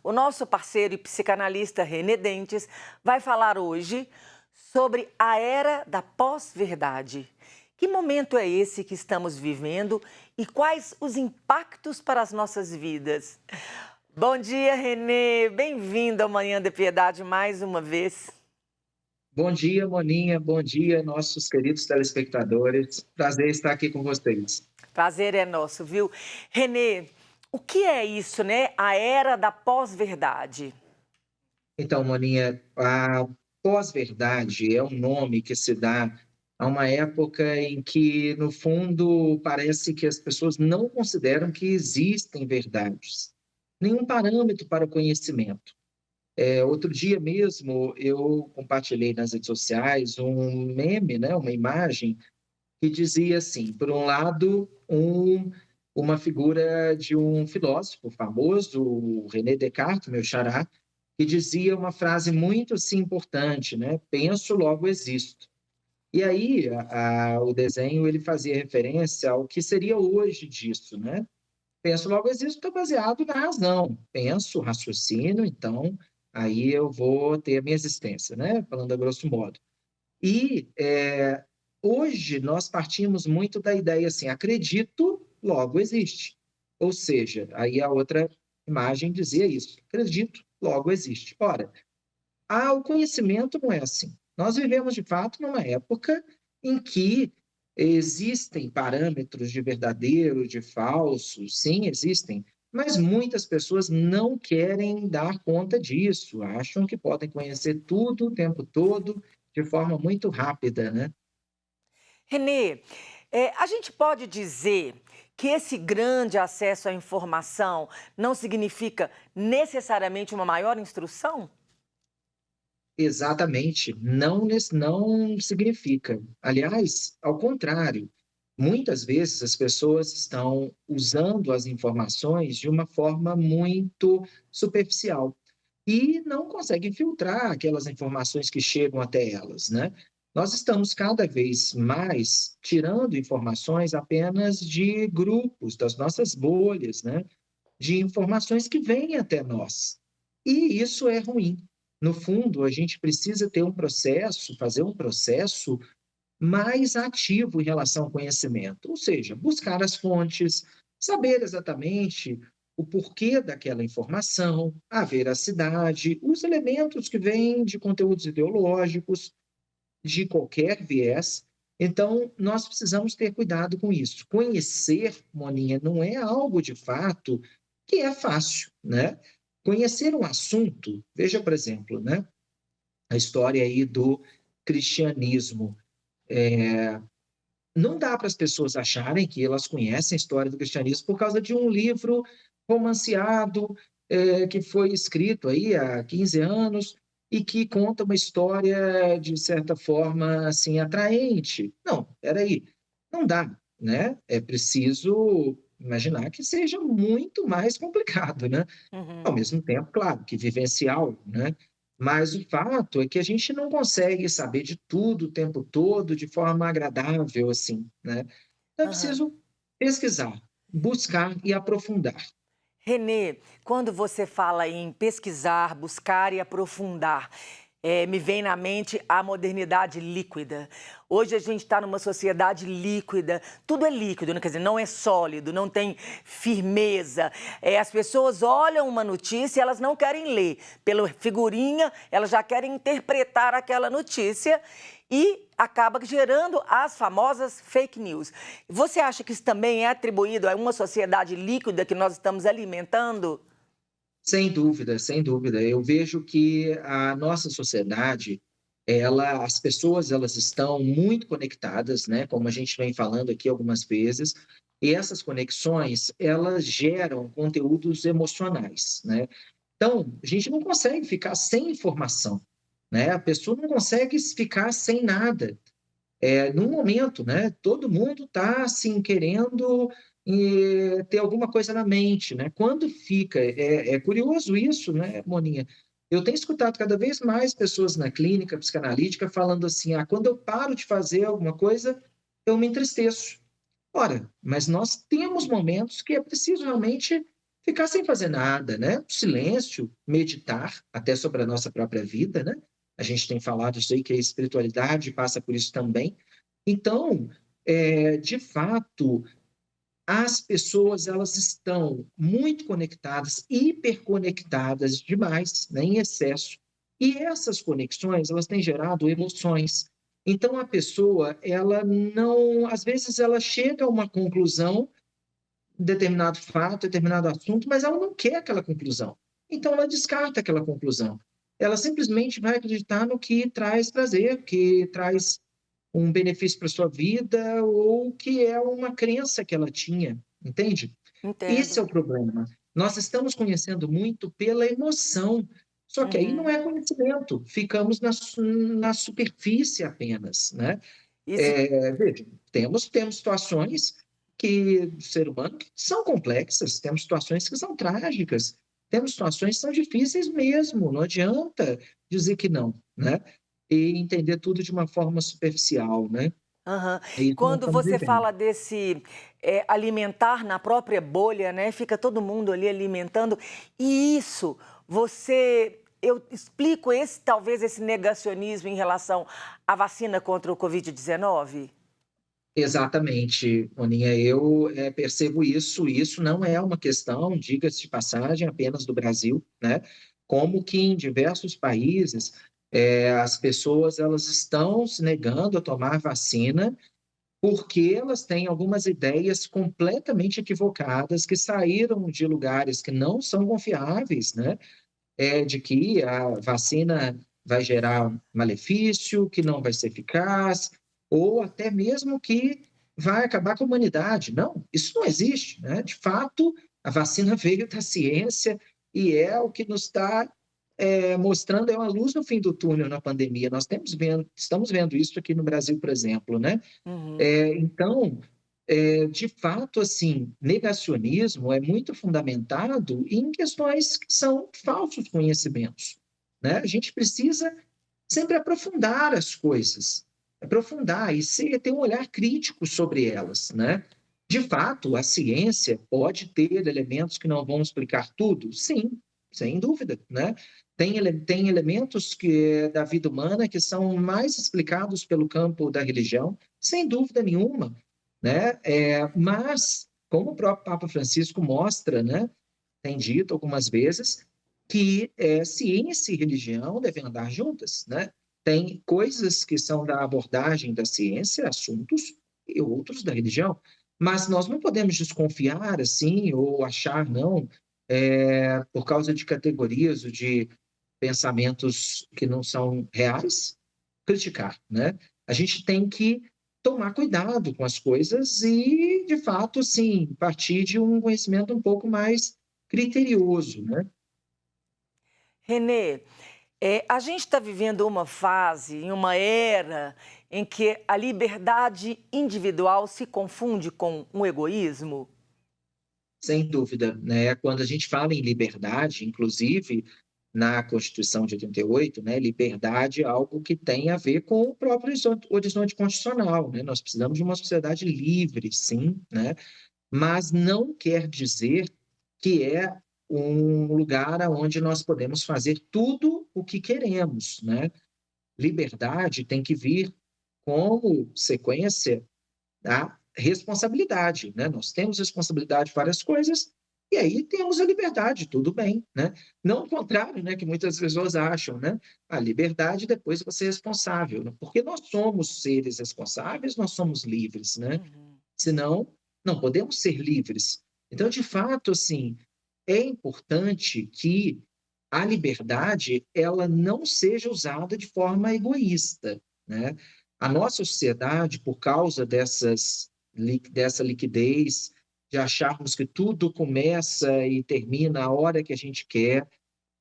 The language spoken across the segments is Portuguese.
O nosso parceiro e psicanalista René Dentes vai falar hoje sobre a era da pós-verdade. Que momento é esse que estamos vivendo e quais os impactos para as nossas vidas? Bom dia, Renê. Bem-vindo ao Manhã de Piedade mais uma vez. Bom dia, Moninha. Bom dia, nossos queridos telespectadores. Prazer estar aqui com vocês. Prazer é nosso, viu? Renê, o que é isso, né? A era da pós-verdade. Então, Moninha, a pós-verdade é um nome que se dá a uma época em que, no fundo, parece que as pessoas não consideram que existem verdades, nenhum parâmetro para o conhecimento. Outro dia mesmo, eu compartilhei nas redes sociais um meme, né, uma imagem que dizia assim, por um lado, uma figura de um filósofo famoso, o René Descartes, meu xará, que dizia uma frase muito assim, importante, né? Penso, logo existo. E aí, o desenho ele fazia referência ao que seria hoje disso, né? Penso, logo existo, está baseado na razão. Penso, raciocínio, então aí eu vou ter a minha existência, né? Falando a grosso modo. E hoje nós partimos muito da ideia assim: acredito, logo existe. Ou seja, aí a outra imagem dizia isso: acredito, logo existe. Ora, o conhecimento não é assim. Nós vivemos de fato numa época em que existem parâmetros de verdadeiro, de falso, sim, existem, mas muitas pessoas não querem dar conta disso, acham que podem conhecer tudo o tempo todo de forma muito rápida, né? Renê, a gente pode dizer que esse grande acesso à informação não significa necessariamente uma maior instrução? Exatamente, não significa. Aliás, ao contrário, muitas vezes as pessoas estão usando as informações de uma forma muito superficial e não conseguem filtrar aquelas informações que chegam até elas, né? Nós estamos cada vez mais tirando informações apenas de grupos, das nossas bolhas, né? De informações que vêm até nós. E isso é ruim. No fundo, a gente precisa ter um processo, fazer um processo mais ativo em relação ao conhecimento, ou seja, buscar as fontes, saber exatamente o porquê daquela informação, a veracidade, os elementos que vêm de conteúdos ideológicos, de qualquer viés. Então, nós precisamos ter cuidado com isso. Conhecer, Moninha, não é algo de fato que é fácil, né? Conhecer um assunto, veja, por exemplo, né, a história aí do cristianismo. Não dá para as pessoas acharem que elas conhecem a história do cristianismo por causa de um livro romanceado, que foi escrito aí há 15 anos e que conta uma história, de certa forma, assim, atraente. Não, espera aí, não dá, né? É preciso imaginar que seja muito mais complicado, né? Ao Uhum. mesmo tempo, claro, que vivencial, né? Mas o fato é que a gente não consegue saber de tudo o tempo todo de forma agradável, assim, né? Então é Aham. preciso pesquisar, buscar e aprofundar. Renê, quando você fala em pesquisar, buscar e aprofundar, me vem na mente a modernidade líquida. Hoje a gente está numa sociedade líquida, tudo é líquido, né? Quer dizer, não é sólido, não tem firmeza. As pessoas olham uma notícia e elas não querem ler. Pela figurinha, elas já querem interpretar aquela notícia e acaba gerando as famosas fake news. Você acha que isso também é atribuído a uma sociedade líquida que nós estamos alimentando? Sem dúvida, sem dúvida. Eu vejo que a nossa sociedade, as pessoas elas estão muito conectadas, né, como a gente vem falando aqui algumas vezes, e essas conexões, elas geram conteúdos emocionais, né. Então, a gente não consegue ficar sem informação, né, a pessoa não consegue ficar sem nada. No momento, né, todo mundo está assim querendo ter alguma coisa na mente, né? Quando fica, é curioso isso, né, Moninha? Eu tenho escutado cada vez mais pessoas na clínica psicanalítica falando assim: quando eu paro de fazer alguma coisa, eu me entristeço. Ora, mas nós temos momentos que é preciso realmente ficar sem fazer nada, né? Silêncio, meditar, até sobre a nossa própria vida, né? A gente tem falado isso aí, que a espiritualidade passa por isso também. Então, de fato, as pessoas elas estão muito conectadas, hiperconectadas demais, né, em excesso. E essas conexões, elas têm gerado emoções. Então a pessoa, ela não, às vezes ela chega a uma conclusão, determinado fato, determinado assunto, mas ela não quer aquela conclusão. Então ela descarta aquela conclusão. Ela simplesmente vai acreditar no que traz prazer, que traz um benefício para sua vida ou que é uma crença que ela tinha, entende? Esse Entendo. é o problema. Nós estamos conhecendo muito pela emoção, só que aí não Uhum. é conhecimento, ficamos na superfície apenas, né? E se Veja, temos situações que do ser humano que são complexas, temos situações que são trágicas, temos situações que são difíceis mesmo, não adianta dizer que não, né? E entender tudo de uma forma superficial, né? Aham. É isso que nós Quando estamos você vivendo. fala desse, alimentar na própria bolha, né, fica todo mundo ali alimentando, e isso eu explico talvez esse negacionismo em relação à vacina contra o Covid-19? Exatamente, Aninha, eu, percebo isso, e isso não é uma questão, diga-se de passagem, apenas do Brasil, né, como que em diversos países, as pessoas elas estão se negando a tomar vacina, porque elas têm algumas ideias completamente equivocadas que saíram de lugares que não são confiáveis, né, de que a vacina vai gerar malefício, que não vai ser eficaz, ou até mesmo que vai acabar com a humanidade. Não, isso não existe, né? De fato, a vacina veio da ciência e é o que nos está mostrando é uma luz no fim do túnel na pandemia. Nós estamos vendo isso aqui no Brasil, por exemplo, né? Uhum. Então, de fato, assim, negacionismo é muito fundamentado em questões que são falsos conhecimentos, né? A gente precisa sempre aprofundar as coisas, aprofundar e ter um olhar crítico sobre elas, né? De fato, a ciência pode ter elementos que não vão explicar tudo? Sim, sem dúvida, né? Tem elementos da vida humana que são mais explicados pelo campo da religião, sem dúvida nenhuma, né? Mas, como o próprio Papa Francisco mostra, né? Tem dito algumas vezes que ciência e religião devem andar juntas, né? Tem coisas que são da abordagem da ciência, assuntos, e outros da religião, mas nós não podemos desconfiar assim ou achar não, por causa de categorias ou de pensamentos que não são reais, criticar, né? A gente tem que tomar cuidado com as coisas e, de fato, sim, partir de um conhecimento um pouco mais criterioso, né? Renê, a gente está vivendo uma fase, em uma era, em que a liberdade individual se confunde com um egoísmo? Sem dúvida, né? Quando a gente fala em liberdade, inclusive na Constituição de 88, né, liberdade é algo que tem a ver com o próprio horizonte constitucional, né? Nós precisamos de uma sociedade livre, sim, né? Mas não quer dizer que é um lugar onde nós podemos fazer tudo o que queremos, né? Liberdade tem que vir como sequência da responsabilidade, né? Nós temos responsabilidade de várias coisas e aí temos a liberdade, tudo bem, né? Não o contrário, né, que muitas pessoas acham, né? A liberdade depois você é responsável, né? Porque nós somos seres responsáveis, nós somos livres, né? Uhum. Senão, não podemos ser livres. Então, de fato, assim, é importante que a liberdade ela não seja usada de forma egoísta, né? A nossa sociedade, por causa dessa liquidez, de acharmos que tudo começa e termina a hora que a gente quer,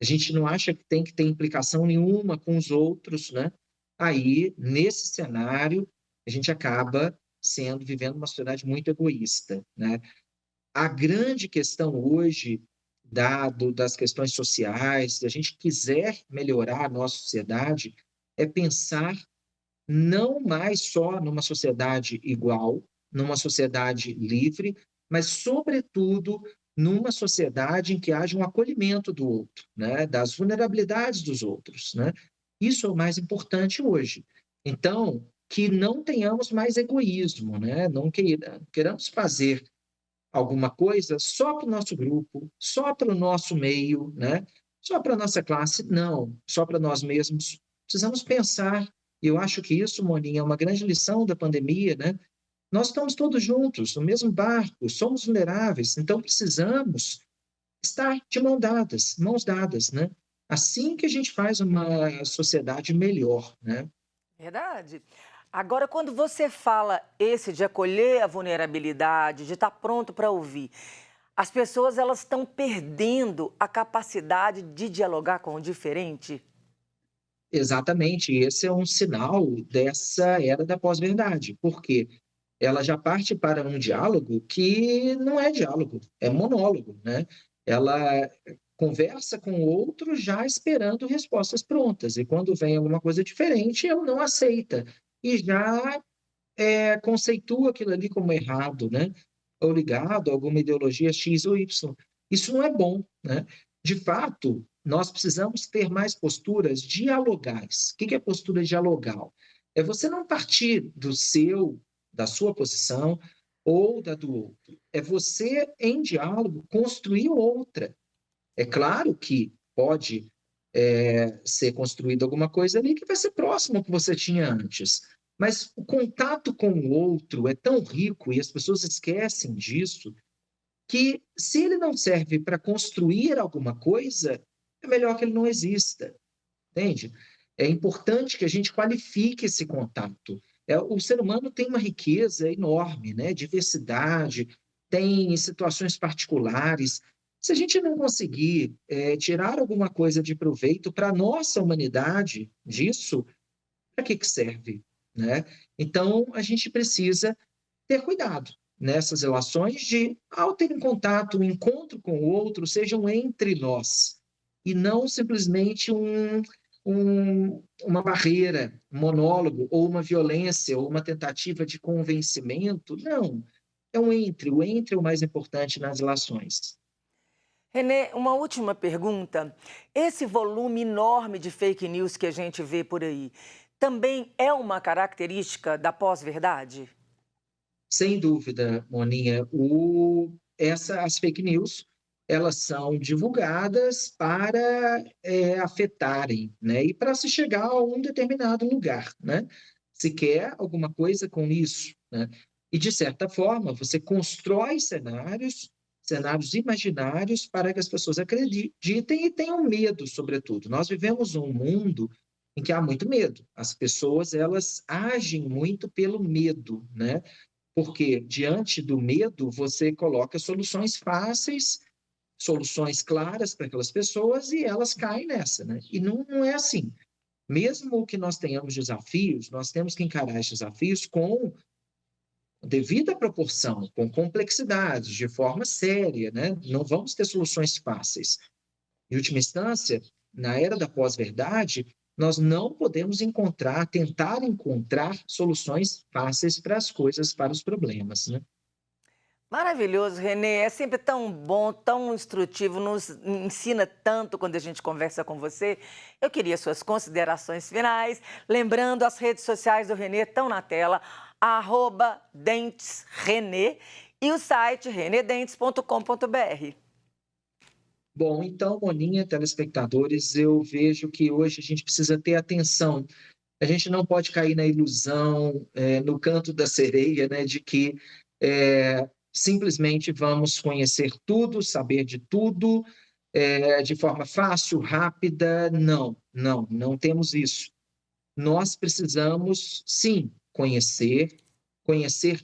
a gente não acha que tem que ter implicação nenhuma com os outros, né? Aí, nesse cenário, a gente acaba vivendo uma sociedade muito egoísta, né? A grande questão hoje, das questões sociais, se a gente quiser melhorar a nossa sociedade, é pensar não mais só numa sociedade igual, numa sociedade livre, mas, sobretudo, numa sociedade em que haja um acolhimento do outro, né, das vulnerabilidades dos outros, né. Isso é o mais importante hoje. Então, que não tenhamos mais egoísmo, né, não queiramos fazer alguma coisa só para o nosso grupo, só para o nosso meio, né? Só para a nossa classe, não, só para nós mesmos. Precisamos pensar, e eu acho que isso, Moninha, é uma grande lição da pandemia, né? Nós estamos todos juntos, no mesmo barco, somos vulneráveis, então precisamos estar de mãos dadas, né? Assim que a gente faz uma sociedade melhor, né? Verdade. Agora, quando você fala esse de acolher a vulnerabilidade, de estar pronto para ouvir, as pessoas elas estão perdendo a capacidade de dialogar com o diferente? Exatamente, esse é um sinal dessa era da pós-verdade, porque ela já parte para um diálogo que não é diálogo, é monólogo, né? Ela conversa com o outro já esperando respostas prontas, e quando vem alguma coisa diferente, ela não aceita e já conceitua aquilo ali como errado, né? Ou ligado a alguma ideologia X ou Y. Isso não é bom, né? De fato, nós precisamos ter mais posturas dialogais. O que é postura dialogal? É você não partir da sua posição ou da do outro. É você, em diálogo, construir outra. É claro que pode ser construída alguma coisa ali que vai ser próximo ao que você tinha antes. Mas o contato com o outro é tão rico e as pessoas esquecem disso, que se ele não serve para construir alguma coisa, é melhor que ele não exista, entende? É importante que a gente qualifique esse contato. O ser humano tem uma riqueza enorme, né? Diversidade, tem situações particulares. Se a gente não conseguir tirar alguma coisa de proveito para a nossa humanidade disso, para que serve? Né? Então, a gente precisa ter cuidado nessas relações de, ao ter um contato, um encontro com o outro, sejam entre nós, e não simplesmente uma barreira, um monólogo, ou uma violência, ou uma tentativa de convencimento. Não, é um entre. O entre é o mais importante nas relações. Renê, uma última pergunta. Esse volume enorme de fake news que a gente vê por aí, também é uma característica da pós-verdade? Sem dúvida, Moninha, as fake news, elas são divulgadas para afetarem, né? E para se chegar a um determinado lugar, né? Se quer alguma coisa com isso, né? E, de certa forma, você constrói cenários imaginários para que as pessoas acreditem e tenham medo, sobretudo. Nós vivemos um mundo em que há muito medo. As pessoas, elas agem muito pelo medo, né? Porque diante do medo, você coloca soluções fáceis, soluções claras para aquelas pessoas e elas caem nessa, né? E não é assim. Mesmo que nós tenhamos desafios, nós temos que encarar esses desafios com devida proporção, com complexidade, de forma séria, né? Não vamos ter soluções fáceis. Em última instância, na era da pós-verdade, nós não podemos tentar encontrar soluções fáceis para as coisas, para os problemas, né? Maravilhoso, Renê. É sempre tão bom, tão instrutivo, nos ensina tanto quando a gente conversa com você. Eu queria suas considerações finais. Lembrando, as redes sociais do Renê estão na tela, @dentesrenê e o site renedentes.com.br. Bom, então, Moninha, telespectadores, eu vejo que hoje a gente precisa ter atenção. A gente não pode cair na ilusão, no canto da sereia, né, de que simplesmente vamos conhecer tudo, saber de tudo, de forma fácil, rápida. Não, não, não temos isso. Nós precisamos, sim, conhecer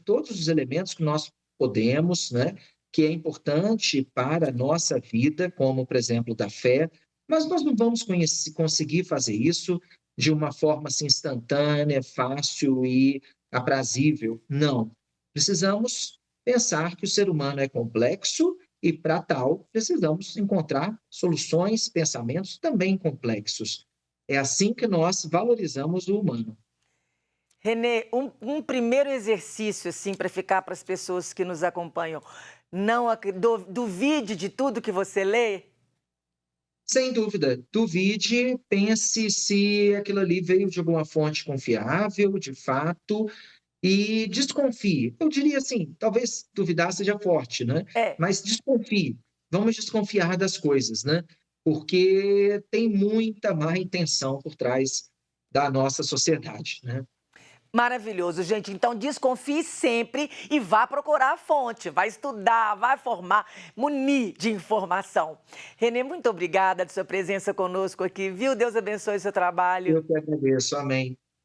todos os elementos que nós podemos, né, que é importante para a nossa vida, como, por exemplo, da fé, mas nós não vamos conseguir fazer isso de uma forma assim, instantânea, fácil e aprazível. Não. Precisamos pensar que o ser humano é complexo e, para tal, precisamos encontrar soluções, pensamentos também complexos. É assim que nós valorizamos o humano. Renê, um primeiro exercício, assim, para ficar para as pessoas que nos acompanham. Não duvide de tudo que você lê? Sem dúvida, duvide, pense se aquilo ali veio de alguma fonte confiável, de fato, e desconfie. Eu diria assim, talvez duvidar seja forte, né, É. mas desconfie. Vamos desconfiar das coisas, né, porque tem muita má intenção por trás da nossa sociedade, né. Maravilhoso, gente. Então desconfie sempre e vá procurar a fonte, vai estudar, vai formar, munir de informação. Renê, muito obrigada de sua presença conosco aqui, viu? Deus abençoe o seu trabalho. Eu que agradeço, amém.